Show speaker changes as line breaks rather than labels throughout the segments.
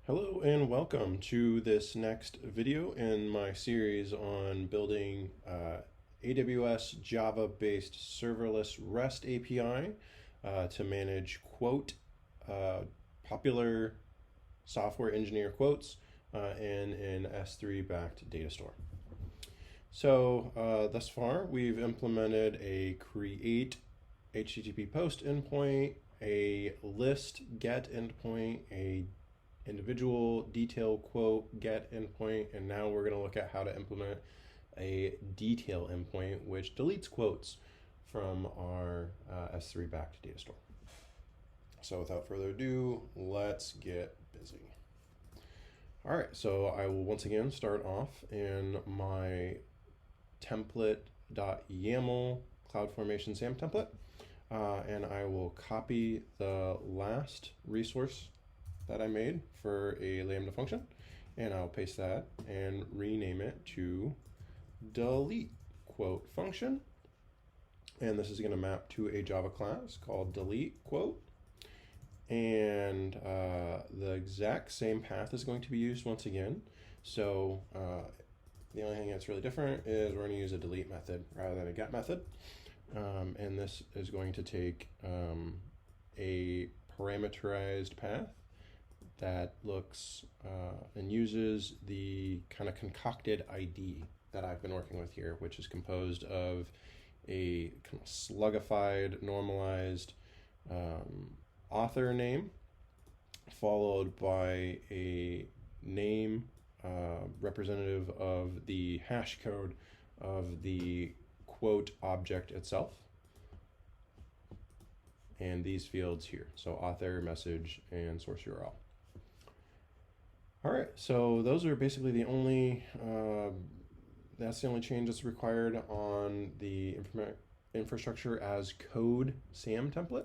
Hello and welcome to this next video in my series on building AWS Java-based serverless REST API to manage popular software engineer quotes in an S3 backed data store. So thus far we've implemented a create HTTP post endpoint, a list get endpoint, a individual detail quote get endpoint, and now we're going to look at how to implement a detail endpoint which deletes quotes from our S3 backed data store. So without further ado, let's get busy. All right, so I will once again start off in my template.yaml CloudFormation SAM template, and I will copy the last resource that I made for a Lambda function, and I'll paste that and rename it to delete quote function. And this is going to map to a Java class called delete quote. And the exact same path is going to be used once again. So the only thing that's really different is we're going to use a delete method rather than a get method. And this is going to take a parameterized path that looks and uses the kind of concocted ID that I've been working with here, which is composed of a kind of slugified, normalized author name, followed by a name representative of the hash code of the quote object itself, and these fields here, so author, message, and source URL. All right, so those are basically the only, that's the only change that's required on the infrastructure as code SAM template,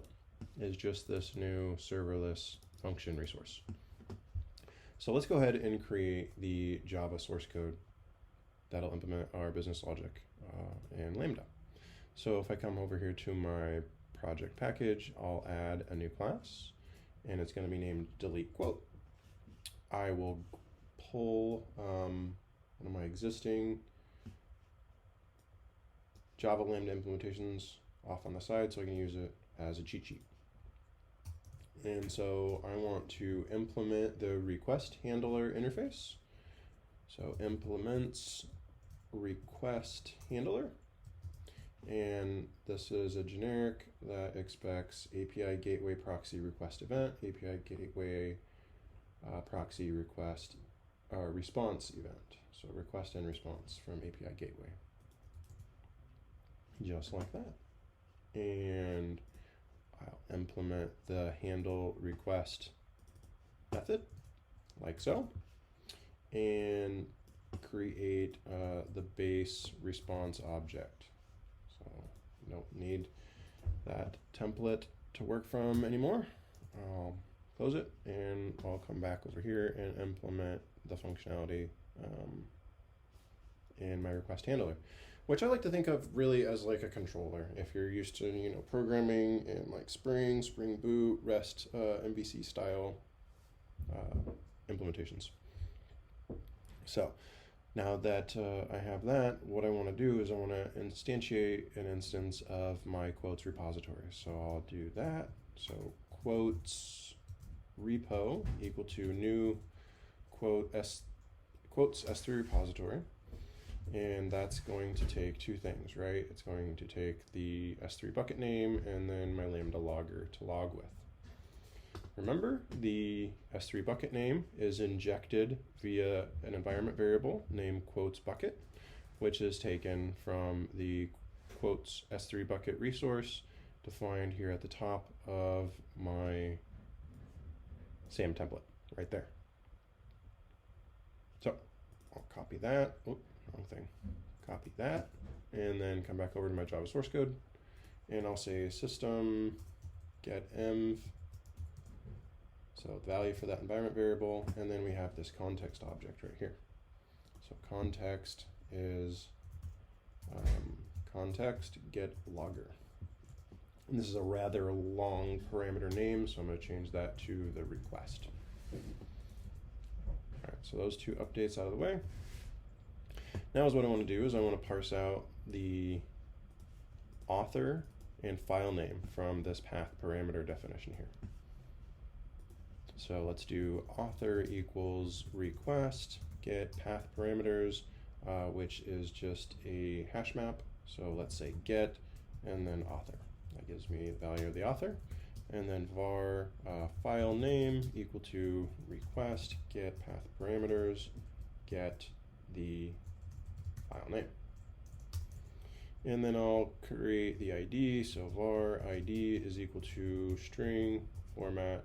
is just this new serverless function resource. So let's go ahead and create the Java source code that'll implement our business logic and Lambda. So if I come over here to my project package, I'll add a new class, and it's going to be named delete quote. I will pull one of my existing Java Lambda implementations off on the side so I can use it as a cheat sheet. And so I want to implement the request handler interface. So implements request handler. And this is a generic that expects API gateway proxy request event, API gateway proxy request response event. So request and response from API gateway. Just like that. And I'll implement the handle request method like so, and create the base response object. So you don't need that template to work from anymore. I'll close it, and I'll come back over here and implement the functionality in my request handler, which I like to think of really as like a controller. If you're used to, programming in like Spring Boot, REST, MVC style implementations. So now that I have that, what I want to do is I want to instantiate an instance of my quotes repository. So I'll do that. So quotes repo equal to new quotes S3 repository. And that's going to take two things, right? It's going to take the S3 bucket name and then my Lambda logger to log with. Remember, the S3 bucket name is injected via an environment variable named quotes bucket, which is taken from the quotes S3 bucket resource defined here at the top of my SAM template right there. So I'll copy that. Wrong thing. Copy that, and then come back over to my Java source code, and I'll say system get env, so value for that environment variable, and then we have this context object right here. So context is context get logger. And this is a rather long parameter name, so I'm going to change that to the request. so those two updates out of the way. Now is what I want to do is I want to parse out the author and file name from this path parameter definition here. So let's do author equals request get path parameters, which is just a hash map. So let's say get and then author. That gives me the value of the author. And then var file name equal to request get path parameters get the file name. And then I'll create the ID. So var ID is equal to string format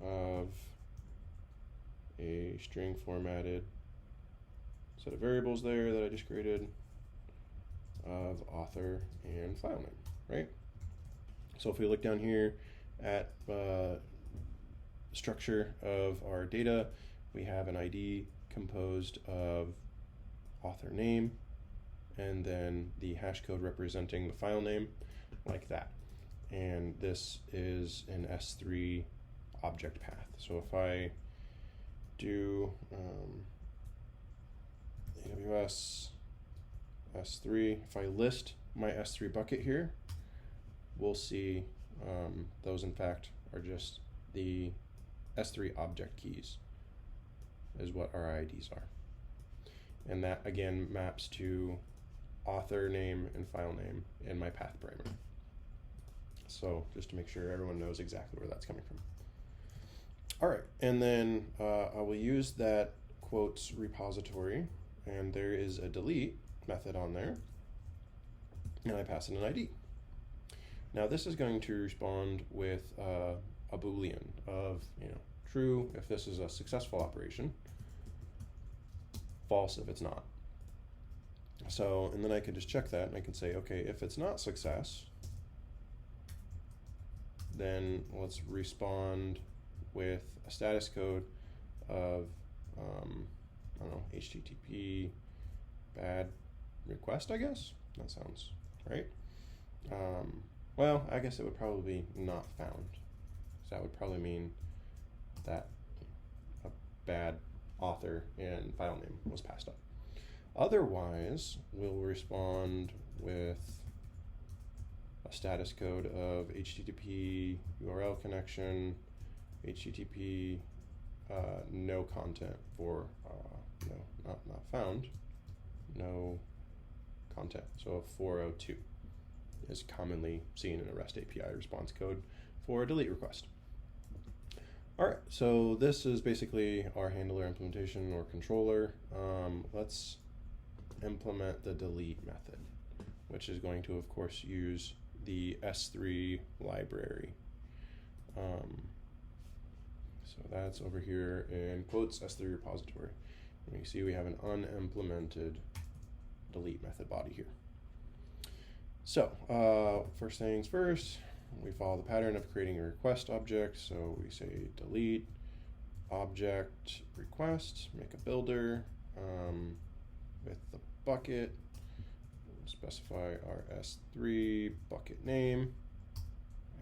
of a string formatted set of variables there that I just created of author and file name, right? So if we look down here at structure of our data, we have an ID composed of author name and then the hash code representing the file name like that. And this is an S3 object path. So if I do AWS S3, if I list my S3 bucket here, we'll see those in fact are just the S3 object keys is what our IDs are. And that again maps to author name and file name in my path parameter. So just to make sure everyone knows exactly where that's coming from. All right, and then I will use that quotes repository, and there is a delete method on there, and I pass in an ID. Now this is going to respond with a Boolean of true if this is a successful operation, false if it's not. So, and then I can just check that and I can say, okay, if it's not success, then let's respond with a status code of, I don't know, HTTP bad request, I guess. That sounds right. Well, I guess it would probably be not found. So that would probably mean that a bad author and file name was passed up. Otherwise, we'll respond with a status code of HTTP URL connection, HTTP no content for no, not found, no content. So 402 is commonly seen in a REST API response code for a delete request. All right, so this is basically our handler implementation or controller. Let's implement the delete method, which is going to, of course, use the S3 library. So that's over here in quotes S3 repository. And you see we have an unimplemented delete method body here. So first things first, we follow the pattern of creating a request object. So we say delete object request, make a builder with the bucket, we'll specify our S3 bucket name,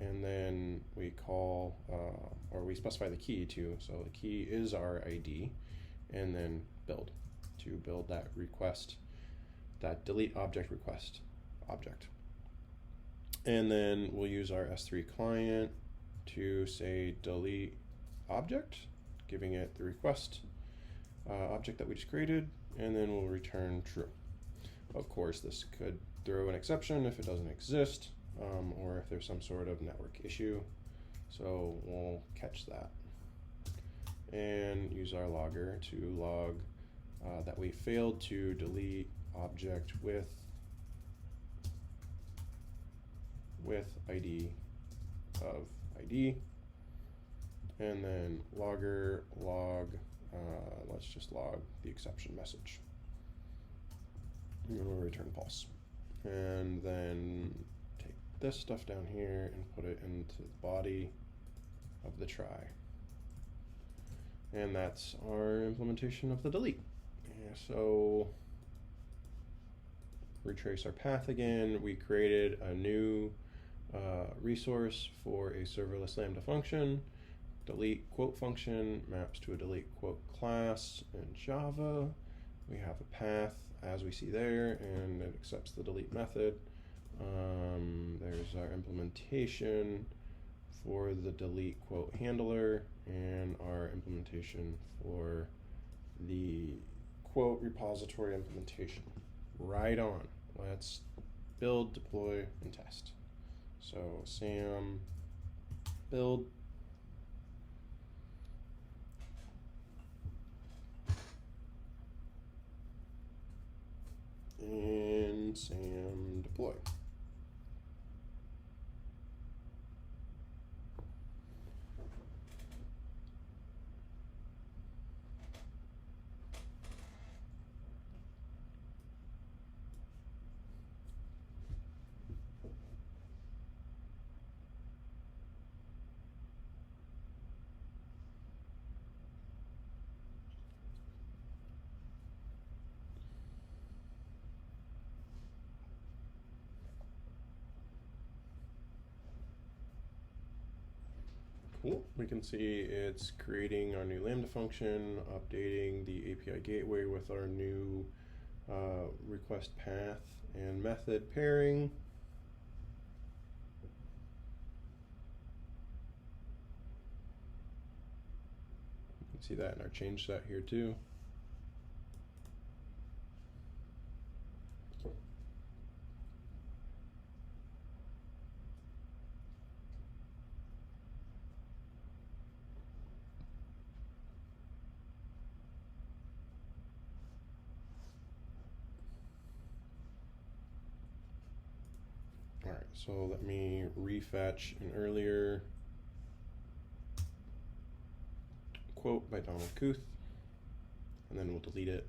and then we call, or we specify the key too. So the key is our ID, and then build to build that request, that delete object request object. And then we'll use our S3 client to say delete object, giving it the request object that we just created, and then we'll return true. Of course, this could throw an exception if it doesn't exist, or if there's some sort of network issue. So we'll catch that and use our logger to log that we failed to delete object with ID of ID, and then logger log, let's just log the exception message, and we'll return false. And then take this stuff down here and put it into the body of the try. And that's our implementation of the delete. Yeah, so retrace our path again. We created a new resource for a serverless Lambda function, delete quote function maps to a delete quote class in Java. We have a path as we see there, and it accepts the delete method. There's our implementation for the delete quote handler and our implementation for the quote repository implementation. Right on. Let's build, deploy, and test. So sam build. And sam deploy. Cool. We can see it's creating our new Lambda function, updating the API gateway with our new request path and method pairing. You can see that in our change set here too. Alright, so let me refetch an earlier quote by Donald Kooth, and then we'll delete it.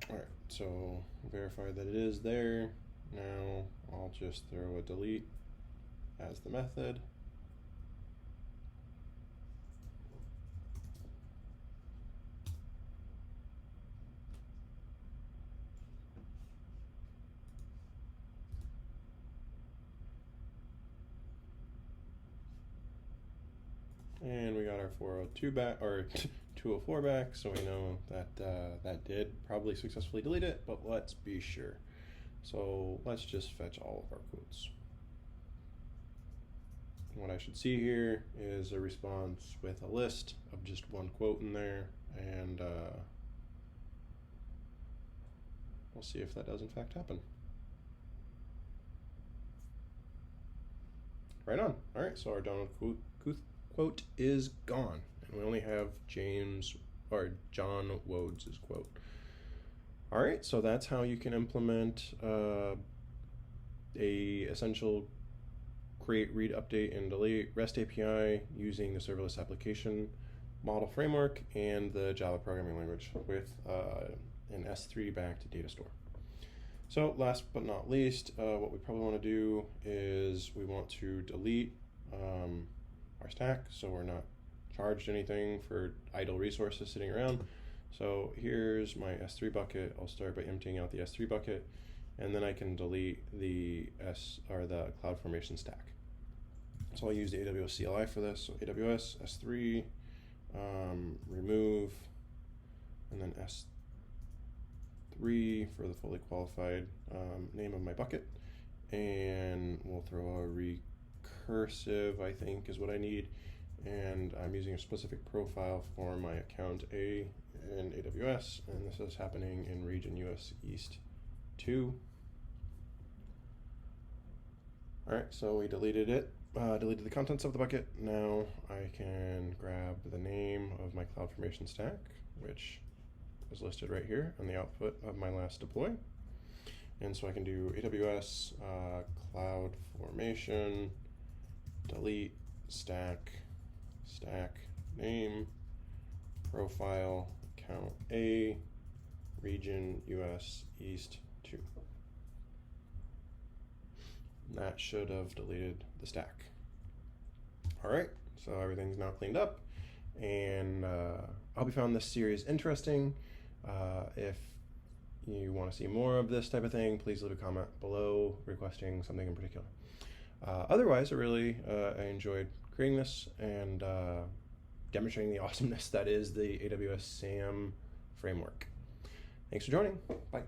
Alright, so verify that it is there. Now I'll just throw a delete as the method. And we got our 402 back, or 204 back, so we know that that did probably successfully delete it, but let's be sure. So let's just fetch all of our quotes. What I should see here is a response with a list of just one quote in there, and we'll see if that does in fact happen. Right on. All right, so our Donald Kooth quote is gone, and we only have John Wodes's quote. All right, so that's how you can implement a essential create, read, update, and delete REST API using the Serverless Application Model framework and the Java programming language with an S3 backed Datastore. So last but not least, what we probably want to do is we want to delete our stack, so we're not charged anything for idle resources sitting around. So here's my S3 bucket. I'll start by emptying out the S3 bucket, and then I can delete the CloudFormation stack. So I'll use the AWS CLI for this. So AWS S3, remove, and then S3 for the fully qualified name of my bucket, and we'll throw a recursive, I think is what I need, and I'm using a specific profile for my account A in AWS, and this is happening in region US East 2. All right, so we deleted it, deleted the contents of the bucket. Now I can grab the name of my CloudFormation stack, which is listed right here on the output of my last deploy. And so I can do AWS CloudFormation delete stack name profile account A region US East 2. That should have deleted the stack. All right, so everything's now cleaned up, and I hope you found this series interesting. If you want to see more of this type of thing, please leave a comment below requesting something in particular. Otherwise, I enjoyed creating this and demonstrating the awesomeness that is the AWS SAM framework. Thanks for joining. Bye.